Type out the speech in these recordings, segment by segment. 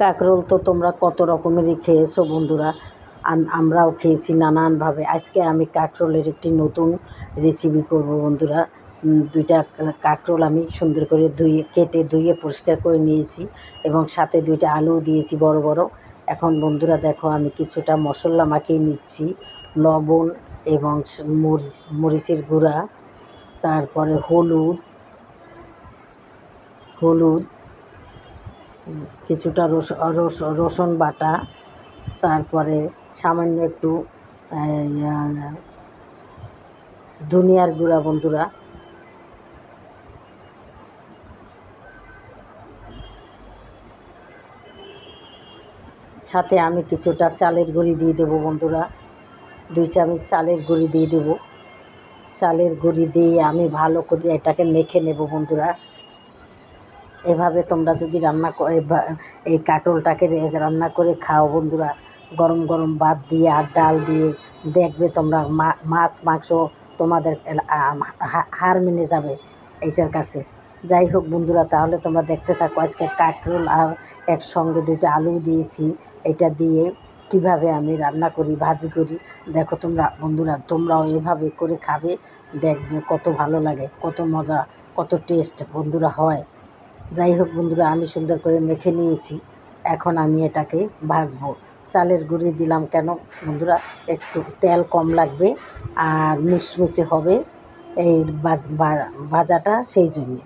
কাঁকরোল তো তোমরা কত রকমেরই খেয়েছো বন্ধুরা, আমরাও খেয়েছি নানানভাবে। আজকে আমি কাঁকরোলের একটি নতুন রেসিপি করব বন্ধুরা। দুইটা কাঁকরোল আমি সুন্দর করে কেটে ধুয়ে পরিষ্কার করে নিয়েছি এবং সাথে দুইটা আলু দিয়েছি বড় বড়। এখন বন্ধুরা দেখো, আমি কিছুটা মশলা মাখিয়ে নিচ্ছি, লবণ এবং মরিচের গুঁড়া, তারপরে হলুদ, কিছুটা রসুন বাটা, তারপরে সামান্য একটু ধনিয়ার গুঁড়া বন্ধুরা, সাথে আমি কিছুটা চালের গুঁড়ি দিয়ে দেবো বন্ধুরা, 2 চামচ চালের গুঁড়ি দিয়ে দেবো। চালের গুঁড়ি দিয়ে আমি ভালো করে এটাকে মেখে নেব বন্ধুরা। এভাবে তোমরা যদি এই কাঁকরোলটাকে রান্না করে খাও বন্ধুরা, গরম গরম ভাত দিয়ে আর ডাল দিয়ে, দেখবে তোমরা মাছ মাংস তোমাদের হার মেনে যাবে এইটার কাছে। যাই হোক বন্ধুরা, তাহলে তোমরা দেখতে থাকো। আজকে কাঁকরোল আর একসঙ্গে 2টা আলু দিয়েছি, এটা দিয়ে কিভাবে আমি রান্না করি, ভাজি করি দেখো তোমরা বন্ধুরা। তোমরাও এভাবে করে খাবে, দেখবে কত ভালো লাগে, কত মজা, কত টেস্ট বন্ধুরা হয়। যাই হোক বন্ধুরা, আমি সুন্দর করে মেখে নিয়েছি। এখন আমি এটাকে ভাজবো। চালের গুঁড়ি দিলাম কেন বন্ধুরা, একটু তেল কম লাগবে আর মুচমুচে হবে এই ভাজাটা, সেই জন্যে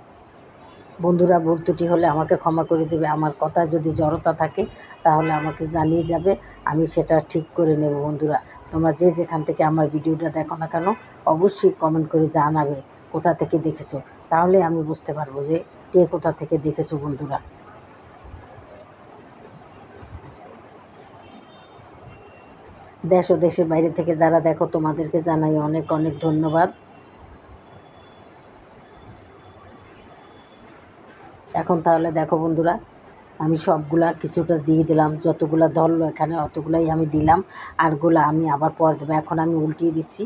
বন্ধুরা। ভুল ত্রুটি হলে আমাকে ক্ষমা করে দেবে। আমার কথা যদি জড়তা থাকে তাহলে আমাকে জানিয়ে যাবে, আমি সেটা ঠিক করে নেব বন্ধুরা। তোমরা যে যেখান থেকে আমার ভিডিওটা দেখো না কেন, অবশ্যই কমেন্ট করে জানাবে কোথা থেকে দেখেছো, তাহলে আমি বুঝতে পারবো যে কে কোথা থেকে দেখেছো বন্ধুরা। দেশ ও দেশের বাইরে থেকে যারা দেখো, তোমাদেরকে জানাই অনেক অনেক ধন্যবাদ। এখন তাহলে দেখো বন্ধুরা, আমি সবগুলা কিছুটা দিয়ে দিলাম, যতগুলা ধরলো এখানে অতগুলাই আমি দিলাম, আরগুলা আমি আবার পরে দেবো। এখন আমি উল্টিয়ে দিচ্ছি।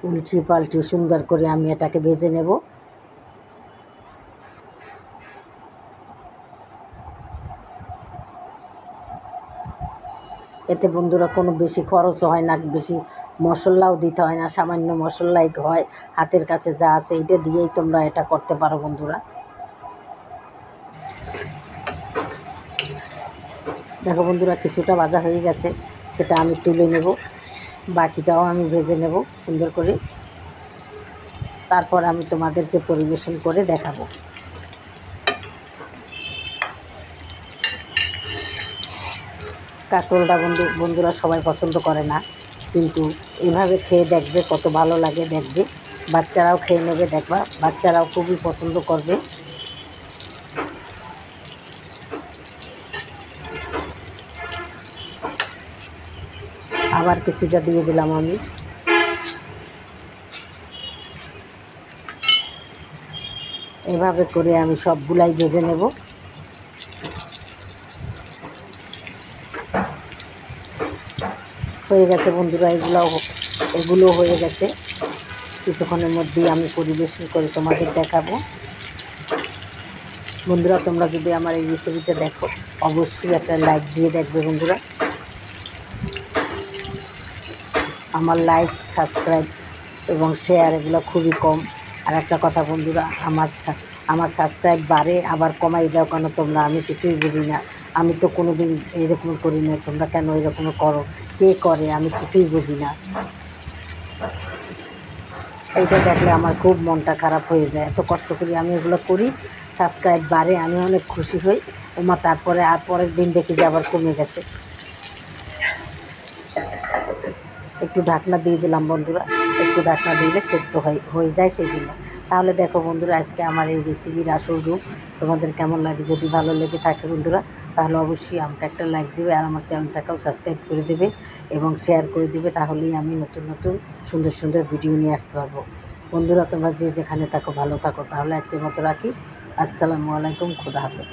উল্টিয়ে পাল্টিয়ে সুন্দর করে আমি এটাকে ভেজে নেব। এতে বন্ধুরা কোনো বেশি খরচও হয় না, বেশি মশলাও দিতে হয় না, সামান্য মশলাই হয়। হাতের কাছে যা আছে এইটা দিয়েই তোমরা এটা করতে পারো বন্ধুরা। দেখো বন্ধুরা, কিছুটা ভাজা হয়ে গেছে, সেটা আমি তুলে নেব। বাকিটাও আমি ভেজে নেব সুন্দর করে, তারপর আমি তোমাদেরকে পরিবেশন করে দেখাবো। কাঁকরোলটা বন্ধুরা সবাই পছন্দ করে না, কিন্তু এভাবে খেয়ে দেখবে কত ভালো লাগে, দেখবে বাচ্চারাও খেয়ে নেবে, দেখবা বাচ্চারাও খুবই পছন্দ করবে। আবার কিছুটা দিয়ে দিলাম আমি। এভাবে করে আমি সবগুলাই ভেজে নেব। হয়ে গেছে বন্ধুরা, এগুলো হয়ে গেছে। কিছুক্ষণের মধ্যেই আমি পরিবেশন করে তোমাদের দেখাবো। বন্ধুরা, তোমরা যদি আমার এই রেসিপিটা দেখো, অবশ্যই একটা লাইক দিয়ে দেখবে বন্ধুরা। আমার লাইক, সাবস্ক্রাইব এবং শেয়ার এগুলো খুবই কম। আর একটা কথা বন্ধুরা, আমার সাবস্ক্রাইব বাড়ে আবার কমাই দাও কেন তোমরা, আমি কিছুই বুঝি না। আমি তো কোনো দিন এরকম করি না, তোমরা কেন এরকম করো, কে করে, আমি কিছুই বুঝি না। এইটা দেখলে আমার খুব মনটা খারাপ হয়ে যায়। এত কষ্ট করি আমি এগুলো করি, সাবস্ক্রাইব বাড়ে, আমি অনেক খুশি হই। ওমা তারপরে আর পরের দিন দেখি যে আবার কমে গেছে। একটু ঢাকনা দিয়ে দিলাম বন্ধুরা, একটু ঢাকনা দিলে সেদ্ধ হয়ে যায় সেই জন্য। তাহলে দেখো বন্ধুরা, আজকে আমার এই রেসিপির আসল রূপ তোমাদের কেমন লাগে। যদি ভালো লেগে থাকে বন্ধুরা, তাহলে অবশ্যই আমাকে একটা লাইক দেবে আর আমার চ্যানেলটাকেও সাবস্ক্রাইব করে দেবে এবং শেয়ার করে দেবে। তাহলেই আমি নতুন নতুন সুন্দর সুন্দর ভিডিও নিয়ে আসতে পারবো। বন্ধুরা, তোমরা যে যেখানে থাকো ভালো থাকো। তাহলে আজকের মতো রাখি। আসসালামু আলাইকুম, খুদা হাফেজ।